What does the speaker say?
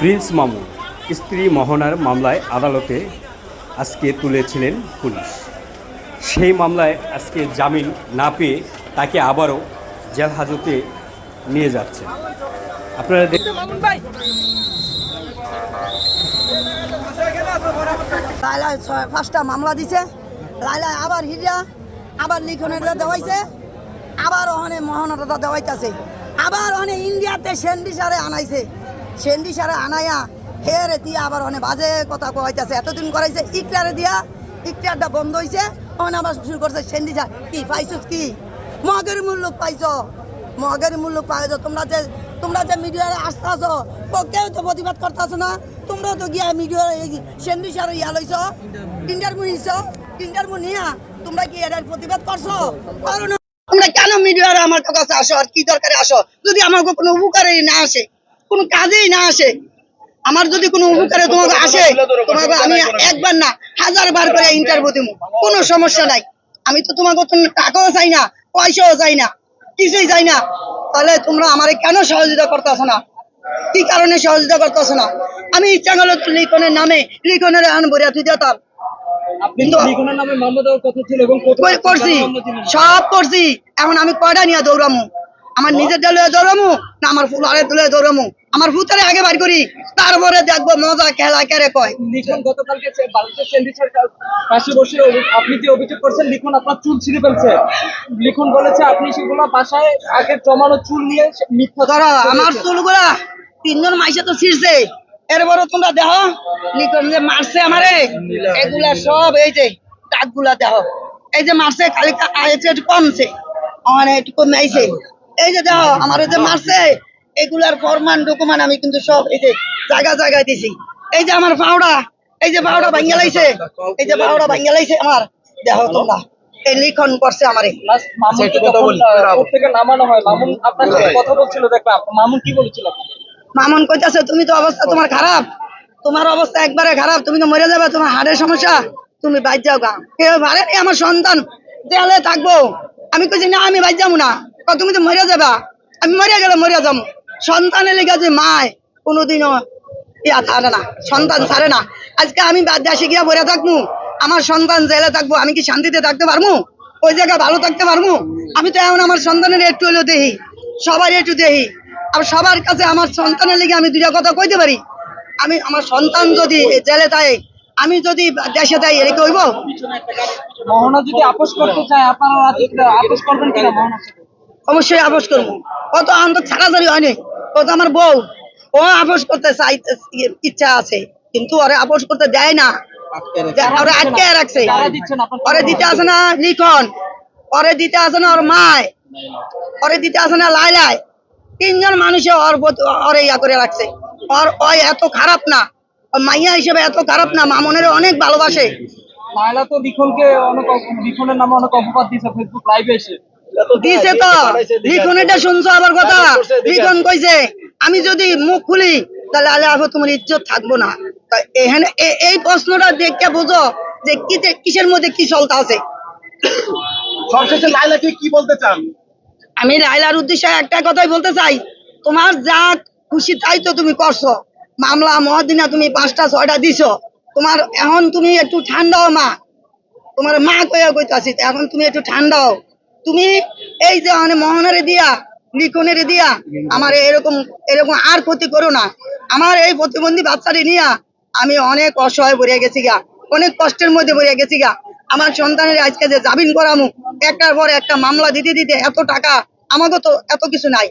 Prince Mamun স্ত্রী মোহনার মামলায় আদালতে আজকে তুলেছিলেন পুলিশ। সেই মামলায় আজকে জামিন না পেয়ে তাকে আবারও জেল হাজতে নিয়ে যাচ্ছে। আপনারা লাইলা 5টা মামলা দিছে। লাইলা আবার হিরিয়া আবার লিখনের দেওয়াইছে, আবার ওখানে মোহনাটা দেওয়াইতেছে, আবার ওখানে ইন্ডিয়াতে সেন্ডি সারে আনাইছে। সেন্ডি সারে আনাইয়া হেরে দিয়া আবার ওখানে বাজে কথা কইতাছে। এতদিন করাইছে ইকরারে দিয়া, ইকরারটা বন্ধ হয়েছে, ওখানে আবার শুরু করছে সেন্ডি সার। কি পাইছস? কি মগের মূল্য পাইছ? মগের মূল্য পাইছ? তোমরা যে মিডিয়ায় আসতেছ, কেউ তো প্রতিবাদ করতেছ না। তোমরাও তো গিয়া মিডিয়া সেন্ডি সার ইয়া লইছ, ইন্টারভিউ নিছ, ইন্টারভিউ নিয়া তোমরা কি এর প্রতিবাদ করছো? করো না। তোমরা কেন মিডিয়ার আমার কাছে আসো? আর কি দরকারে আসো? যদি আমাকে কোনো উপকারে না আসে, কোনো কাজেই না আসে, আমার যদি কোনো উপকারে তোমাকে আসে, তোমাকে আমি একবার না 1000 বার করে ইন্টারভিউ দিব, কোনো সমস্যা নাই। আমি তো তোমাকে টাকাও চাই না, পয়সাও চাই না, কিছুই চাই না। তাহলে তোমরা আমারে কেন সহযোগিতা করতেছ না? কি কারণে সহযোগিতা করতেছ না? আমি ইচ্ছা করলে লিখনের নামে লিখনের আন ভরিয়া তুই দিতাম, করছি, সব করছি। এখন আমি কয়টা নিয়ে দৌড়ামু? আমার নিজের দলে দৌড়ামু না আমার ফুলারের দলে দৌড়ামু? আমার ভূতারে আগে বার করি, তারপরে দেখবো মজা খেলা কেড়ে কয়। লিখন গতকালকে পাশে বসে আপনি যে অভিযোগ করছেন লিখন আপনার চুল ছিঁড়ে ফেলছে, লিখন বলেছে আপনি সেগুলো বাসায় আগে জমানো চুল নিয়ে মিথ্যা। ধরো আমার চুলগুলা 3 জন মাইসে তো ছিঁড়ছে, এরপরও তোমরা দেখো লিখন যে মারছে আমারে, এগুলা সব এই যে দাগগুলা দেখো, এই যে মারছে খালি একটু কমছে, মানে একটু কমে আইছে। এই যে দেখো আমার যে মারছে, এগুলার ফরমান ডকুমেন্ট আমি কিন্তু সব এই যে জায়গায় দিছি। এই যে আমার পাউডা, এই যে পাউডা ভাঙ্গা লাইছে, এই যে পাউডা ভাঙ্গা লাইছে আমার, দেখো তোমরা। এই লিখন করছে আমারে। থেকে নামানো হয়, মামুন আপনার সাথে কথা বলছিল, দেখবা মামুন কি বলেছিল? মামুন কইতাছে তুমি তো অবস্থা তোমার খারাপ, তোমার অবস্থা একবারে খারাপ, তুমি তো মরে যাবে, তোমার হাড়ের সমস্যা, তুমি বাইর যাও গা। কেউ পারেনি আমার সন্তান জেলে থাকবো। আমি কইছি না, আমি বাইর যাবো না। তুমি তো মরে যাবা, আমি মরে গেলে মরে যাবো। সন্তানের লেগে যে মায় কোনোদিনও ইয়া ছাড়ে না, সন্তান ছাড়ে না। আজকে আমি দেশে গিয়া মরে থাকবো, আমার সন্তান জেলে থাকবো, আমি কি শান্তিতে থাকতে পারবো? ওই জায়গায় ভালো থাকতে পারবো? আমি তো এখন আমার সন্তানের একটু হলেও দেখি, সবাই একটু দেখি। আর সবার কাছে আমার সন্তানের লেগে আমি 2টা কথা কইতে পারি। আমি আমার সন্তান যদি জেলে থাকে, আমি যদি দেশে যাই, এর কি হইব? মোহনা যদি আপোষ করতে চায় আপনারা আপোষ করবেন কিনা? মোহনার সাথে অবশ্যই আপোষ করবো। কত আন্তর ছাড়াছাড়ি হয়নি, কত আমার বউ, ও আপোষ করতে চাই, ইচ্ছা আছে, কিন্তু ওরে আপোষ করতে দেয় না, ওরা আটকে রাখছে। ওরে দিতে আসে না লিখন, ওরে দিতে আসে না ওর মায়, ওরে দিতে আসে না লাইলায়। 3 জন মানুষে ওরে ইয়া করে রাখছে। ওই এত খারাপ না, মাইয়া হিসেবে এত খারাপ না, মামুনের অনেক ভালোবাসে। লায়লা তো লিখনকে অনেক, লিখনের নামে অনেক অপবাদ দিয়েছে ফেসবুক লাইভে এসে। দিছে তো, লিখন এটা শুনছো আবার কথা? লিখন কইছে আমি যদি মুখ খুলি তাহলে আলে তোমার ইজ্জত থাকবো না। এখানে এই প্রশ্নটা দেখে বুঝো যে কিসের মধ্যে কি চলতে আছে। সবশেষে লায়লাকে কি বলতে চান? আমি লাইলার উদ্দেশ্যে একটা কথাই বলতে চাই, তোমার যা খুশি তাই তো তুমি করছো। মামলা মহাদিনা তুমি 5টা 6টা দিছো, তোমার এখন তুমি একটু ঠান্ডাও মা, তোমার মা কইতাছি, এখন তুমি একটু ঠান্ডাও। তুমি এই যে মানে মোহনারে দিয়া লিখনের দিয়া আমার এরকম আর ক্ষতি করো না। আমার এই প্রতিবন্ধী বাচ্চাটি নিয়া আমি অনেক অসহায় পড়ে গেছি গা, অনেক কষ্টের মধ্যে পড়ে গেছি গা। আমার সন্তানের আজকে যে জামিন করামু, একটার পর একটা মামলা দিতে এত টাকা, আমাকে তো এত কিছু নাই।